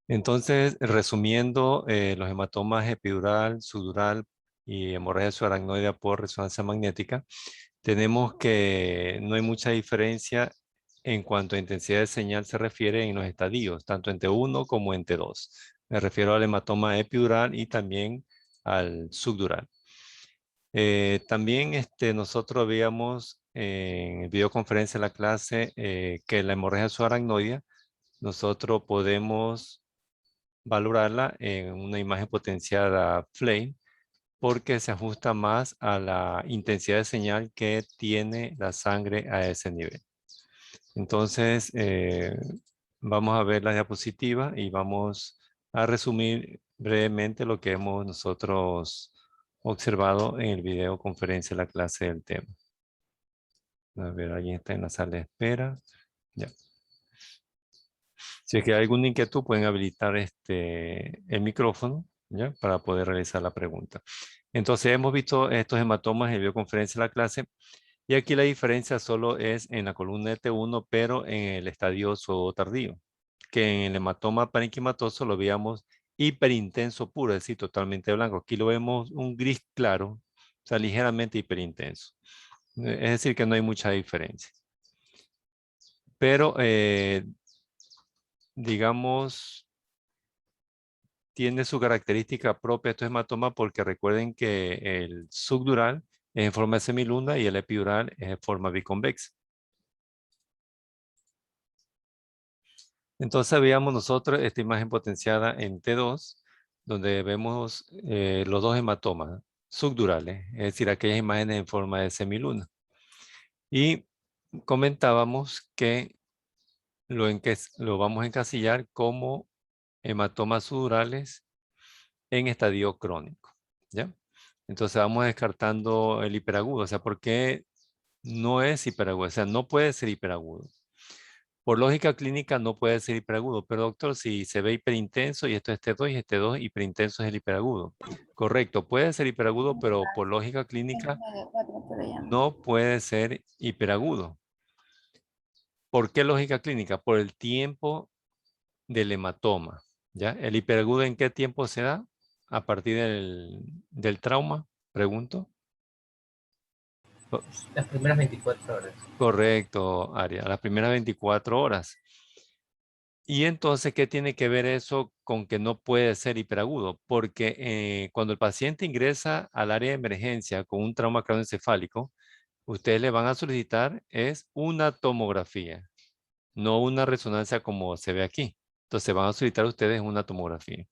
Entonces, resumiendo, los hematomas epidural, subdural y hemorragia subaracnoidea por resonancia magnética, tenemos que no hay mucha diferencia en cuanto a intensidad de señal se refiere en los estadios, tanto en T1 como en T2. Me refiero al hematoma epidural y también al subdural. También nosotros veíamos en el videoconferencia de la clase que la hemorragia subaracnoidea nosotros podemos valorarla en una imagen potenciada flame porque se ajusta más a la intensidad de señal que tiene la sangre a ese nivel. Entonces, vamos a ver la diapositiva y vamos a resumir brevemente lo que hemos nosotros observado en el video conferencia de la clase del tema. A ver, alguien está en la sala de espera. Ya. Si es que hay alguna inquietud, pueden habilitar el micrófono, ¿ya? Para poder realizar la pregunta. Entonces, hemos visto estos hematomas en videoconferencia de la clase. Y aquí la diferencia solo es en la columna de T1, pero en el estadio tardío, que en el hematoma parenquimatoso lo veíamos hiperintenso puro, es decir, totalmente blanco. Aquí lo vemos un gris claro, o sea, ligeramente hiperintenso. Es decir, que no hay mucha diferencia. Pero, digamos, tiene su característica propia estos hematomas porque recuerden que el subdural es en forma de semiluna y el epidural es en forma biconvexa. Entonces veíamos nosotros esta imagen potenciada en T2, donde vemos los dos hematomas subdurales, es decir, aquellas imágenes en forma de semiluna. Y comentábamos que lo vamos a encasillar como hematomas subdurales en estadio crónico, ¿ya? Entonces vamos descartando el hiperagudo, o sea, ¿por qué no es hiperagudo? O sea, no puede ser hiperagudo. Por lógica clínica no puede ser hiperagudo, pero doctor, si se ve hiperintenso y esto es T2 y este 2, hiperintenso es el hiperagudo. Correcto, puede ser hiperagudo, pero por lógica clínica no puede ser hiperagudo. ¿Por qué lógica clínica? Por el tiempo del hematoma. ¿Ya? ¿El hiperagudo en qué tiempo se da? A partir del trauma, pregunto. Las primeras 24 horas. Correcto, Aria, las primeras 24 horas. Y entonces, ¿qué tiene que ver eso con que no puede ser hiperagudo? Porque cuando el paciente ingresa al área de emergencia con un trauma craneoencefálico, ustedes le van a solicitar es una tomografía, no una resonancia como se ve aquí. Entonces, van a solicitar ustedes una tomografía.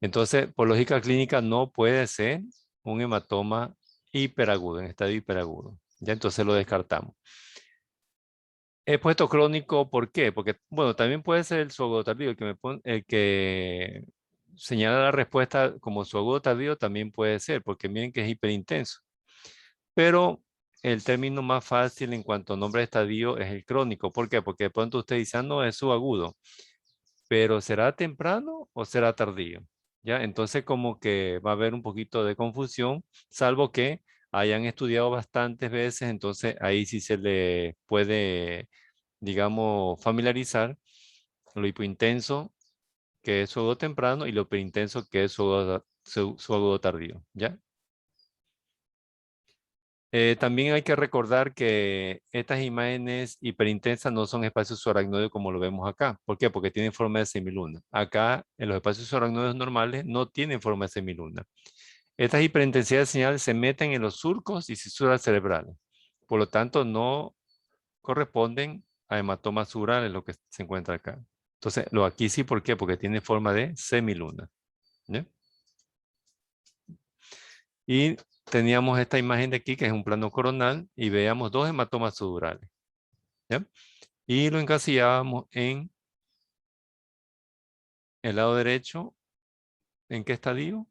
Entonces, por lógica clínica, no puede ser un hematoma hiperagudo, en estadio hiperagudo. Ya entonces lo descartamos. He puesto crónico, ¿por qué? Porque, bueno, también puede ser el suagudo tardío, el que señala la respuesta como suagudo tardío también puede ser, porque miren que es hiperintenso. Pero el término más fácil en cuanto a nombre de estadio es el crónico. ¿Por qué? Porque de pronto usted dice, no, es subagudo, pero ¿será temprano o será tardío? ¿Ya? Entonces como que va a haber un poquito de confusión, salvo que hayan estudiado bastantes veces, entonces ahí sí se le puede digamos, familiarizar lo hipointenso, que es su agudo temprano, y lo hiperintenso, que es su agudo tardío, ¿ya? También hay que recordar que estas imágenes hiperintensas no son espacios subaracnoides como lo vemos acá. ¿Por qué? Porque tienen forma de semiluna. Acá, en los espacios subaracnoides normales, no tienen forma de semiluna. Estas hiperintensidades de señal se meten en los surcos y fisuras cerebrales. Por lo tanto, no corresponden a hematomas surales, lo que se encuentra acá. Entonces, lo aquí sí, ¿por qué? Porque tiene forma de semiluna. ¿Ya? Y teníamos esta imagen de aquí, que es un plano coronal, y veíamos dos hematomas sudurales. ¿Ya? Y lo encasillábamos en el lado derecho. ¿En qué estadio?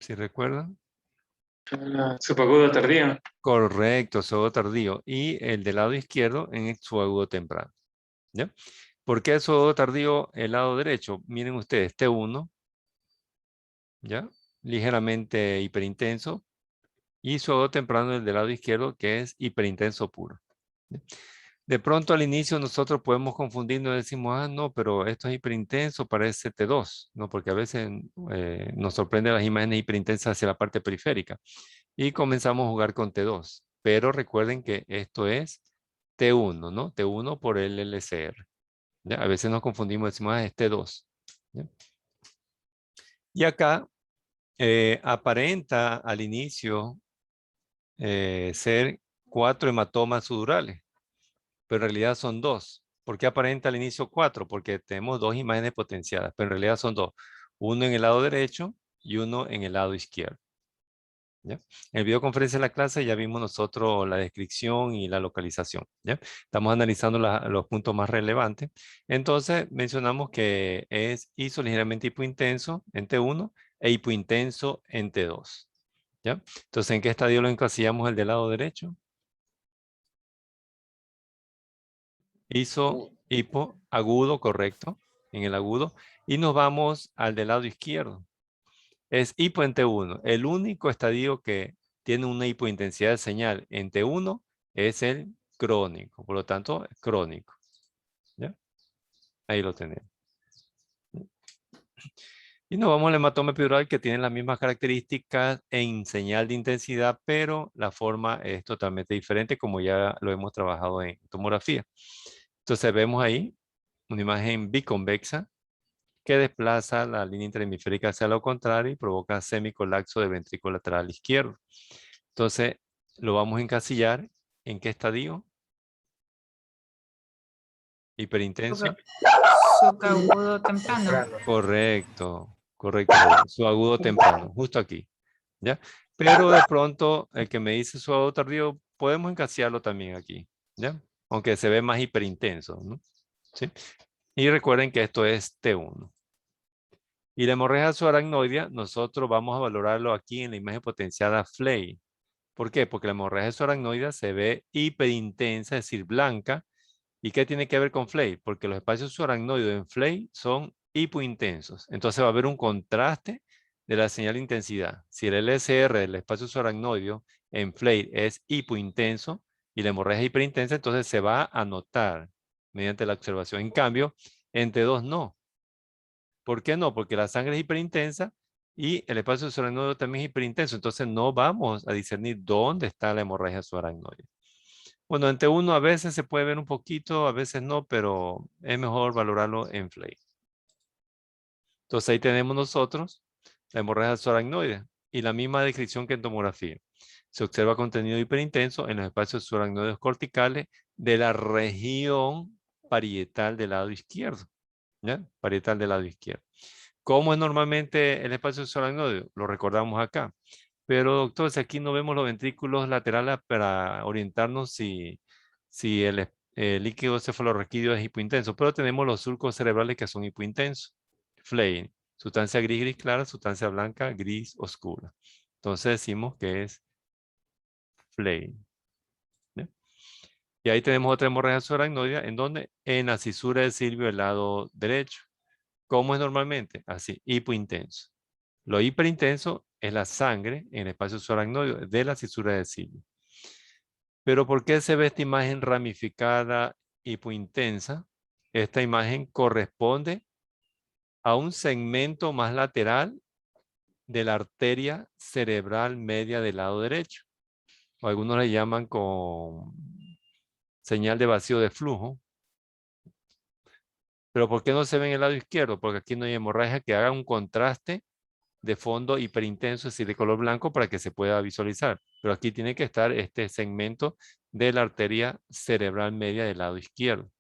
Si recuerdan. Subagudo tardío. Correcto, subagudo tardío. Y el del lado izquierdo en el subagudo temprano. ¿Ya? ¿Por qué el subagudo tardío el lado derecho? Miren ustedes, T1, ¿ya? Ligeramente hiperintenso, y suagudo temprano el del lado izquierdo, que es hiperintenso puro. De pronto al inicio nosotros podemos confundirnos y decimos, ah, no, pero esto es hiperintenso, parece T2, ¿no? Porque a veces nos sorprenden las imágenes hiperintensas hacia la parte periférica y comenzamos a jugar con T2. Pero recuerden que esto es T1, ¿no? T1 por el LCR. ¿Ya? A veces nos confundimos y decimos, ah, es T2. ¿Ya? Y acá aparenta al inicio ser 4 hematomas sudurales, pero en realidad son 2. ¿Por qué aparenta al inicio 4? Porque tenemos 2 imágenes potenciadas, pero en realidad son 2. Uno en el lado derecho y uno en el lado izquierdo. ¿Ya? En el videoconferencia de la clase ya vimos nosotros la descripción y la localización. ¿Ya? Estamos analizando los puntos más relevantes. Entonces mencionamos que es ISO ligeramente hipointenso en T1 e hipointenso en T2. ¿Ya? Entonces, ¿en qué estadio lo encasillamos el del lado derecho? ISO, hipo, agudo, correcto, en el agudo. Y nos vamos al del lado izquierdo. Es hipo en T1. El único estadio que tiene una hipointensidad de señal en T1 es el crónico. Por lo tanto, crónico. ¿Ya? Ahí lo tenemos. Y nos vamos al hematoma epidural que tiene las mismas características en señal de intensidad, pero la forma es totalmente diferente como ya lo hemos trabajado en tomografía. Entonces vemos ahí una imagen biconvexa que desplaza la línea interhemisférica hacia lo contrario y provoca semicolapso de ventrículo lateral izquierdo. Entonces lo vamos a encasillar. ¿En qué estadio? Hiperintenso. Subagudo temprano. Correcto, correcto. Su agudo temprano, justo aquí. ¿Ya? Pero de pronto, el que me dice su agudo tardío, podemos encasillarlo también aquí. ¿Ya? Aunque se ve más hiperintenso, ¿no? ¿Sí? Y recuerden que esto es T1. Y la hemorragia subaracnoidea, nosotros vamos a valorarlo aquí en la imagen potenciada FLAY. ¿Por qué? Porque la hemorragia subaracnoidea se ve hiperintensa, es decir, blanca. ¿Y qué tiene que ver con FLAY? Porque los espacios subaracnoides en FLAY son hipointensos. Entonces va a haber un contraste de la señal de intensidad. Si el LSR del espacio subaracnoideo en FLAY es hipointenso y la hemorragia es hiperintensa, entonces se va a notar mediante la observación. En cambio, en T2 no. ¿Por qué no? Porque la sangre es hiperintensa y el espacio subaracnoideo también es hiperintenso. Entonces no vamos a discernir dónde está la hemorragia subaracnoidea. Bueno, en T1 a veces se puede ver un poquito, a veces no, pero es mejor valorarlo en FLAY. Entonces ahí tenemos nosotros la hemorragia subaracnoidea y la misma descripción que en tomografía. Se observa contenido hiperintenso en los espacios subaracnoideos corticales de la región parietal del lado izquierdo. ¿Ya? Parietal del lado izquierdo. ¿Cómo es normalmente el espacio subaracnoideo? Lo recordamos acá. Pero doctor, si aquí no vemos los ventrículos laterales para orientarnos si el líquido cefalorraquídeo es hipointenso, pero tenemos los surcos cerebrales que son hipointensos. FLAY, sustancia gris, gris clara, sustancia blanca, gris oscura. Entonces decimos que es FLAY. ¿Ya? Y ahí tenemos otra hemorragia subaracnoidea, ¿en dónde? En la cisura del silvio del lado derecho. ¿Cómo es normalmente? Así, hipointenso. Lo hiperintenso es la sangre en el espacio subaracnoideo de la cisura del silvio. Pero ¿por qué se ve esta imagen ramificada hipointensa? Esta imagen corresponde a un segmento más lateral de la arteria cerebral media del lado derecho. O algunos le llaman con señal de vacío de flujo. Pero ¿por qué no se ve en el lado izquierdo? Porque aquí no hay hemorragia que haga un contraste de fondo hiperintenso, es decir, de color blanco para que se pueda visualizar. Pero aquí tiene que estar este segmento de la arteria cerebral media del lado izquierdo.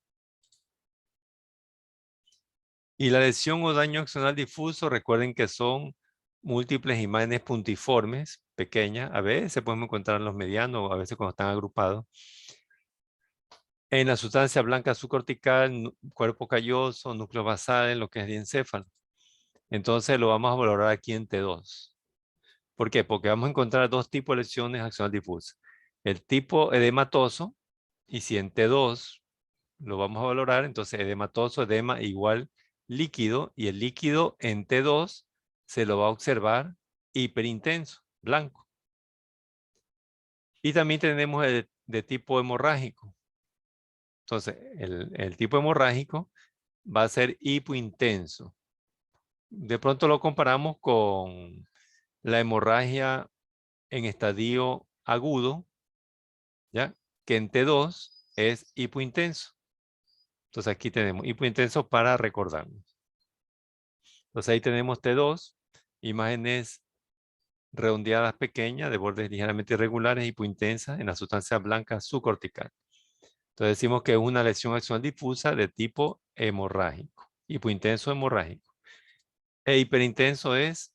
Y la lesión o daño axonal difuso, recuerden que son múltiples imágenes puntiformes, pequeñas. A veces podemos encontrar los medianos, a veces cuando están agrupados. En la sustancia blanca subcortical, cuerpo calloso, núcleo basal, en lo que es diencéfalo. Entonces lo vamos a valorar aquí en T2. ¿Por qué? Porque vamos a encontrar dos tipos de lesiones axonal difusa. El tipo edematoso, y si en T2 lo vamos a valorar, entonces edematoso, edema igual líquido, y el líquido en T2 se lo va a observar hiperintenso, blanco. Y también tenemos el de tipo hemorrágico. Entonces, el tipo hemorrágico va a ser hipointenso. De pronto lo comparamos con la hemorragia en estadio agudo, ¿ya? Que en T2 es hipointenso. Entonces aquí tenemos hipointenso para recordarnos. Entonces ahí tenemos T2, imágenes redondeadas pequeñas de bordes ligeramente irregulares, hipointensas en la sustancia blanca subcortical. Entonces decimos que es una lesión axonal difusa de tipo hemorrágico. Hipointenso hemorrágico. E hiperintenso es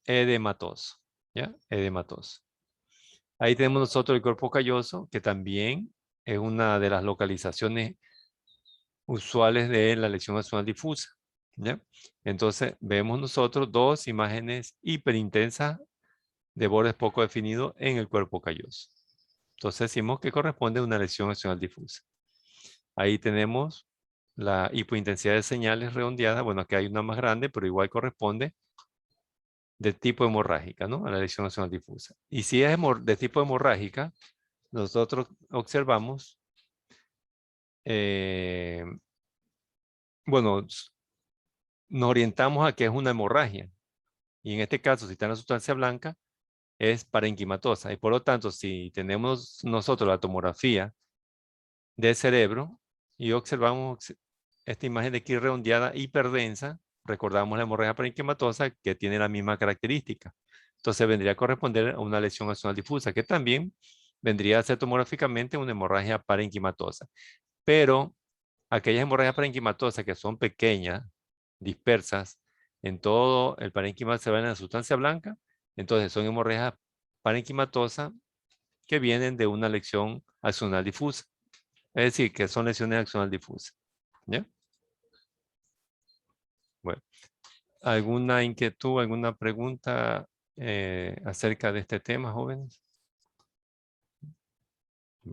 edematoso. ¿Ya? Edematoso. Ahí tenemos nosotros el cuerpo calloso, que también es una de las localizaciones usuales de la lesión axonal difusa. ¿Ya? Entonces vemos nosotros dos imágenes hiperintensas de bordes poco definidos en el cuerpo calloso. Entonces decimos que corresponde a una lesión axonal difusa. Ahí tenemos la hipointensidad de señales redondeadas. Bueno, aquí hay una más grande, pero igual corresponde de tipo hemorrágica, ¿no? A la lesión axonal difusa. Y si es de tipo hemorrágica, nosotros observamos, bueno, nos orientamos a que es una hemorragia. Y en este caso, si está en la sustancia blanca, es parenquimatosa. Y por lo tanto, si tenemos nosotros la tomografía del cerebro y observamos esta imagen de aquí redondeada hiperdensa, recordamos la hemorragia parenquimatosa que tiene la misma característica. Entonces vendría a corresponder a una lesión axonal difusa, que también vendría a ser tomográficamente una hemorragia parenquimatosa. Pero aquellas hemorragias parenquimatosas que son pequeñas, dispersas, en todo el parénquima se va en la sustancia blanca, entonces son hemorragias parenquimatosas que vienen de una lesión axonal difusa. Es decir, que son lesiones axonal difusas. ¿Ya? Bueno, ¿alguna inquietud, alguna pregunta acerca de este tema, jóvenes?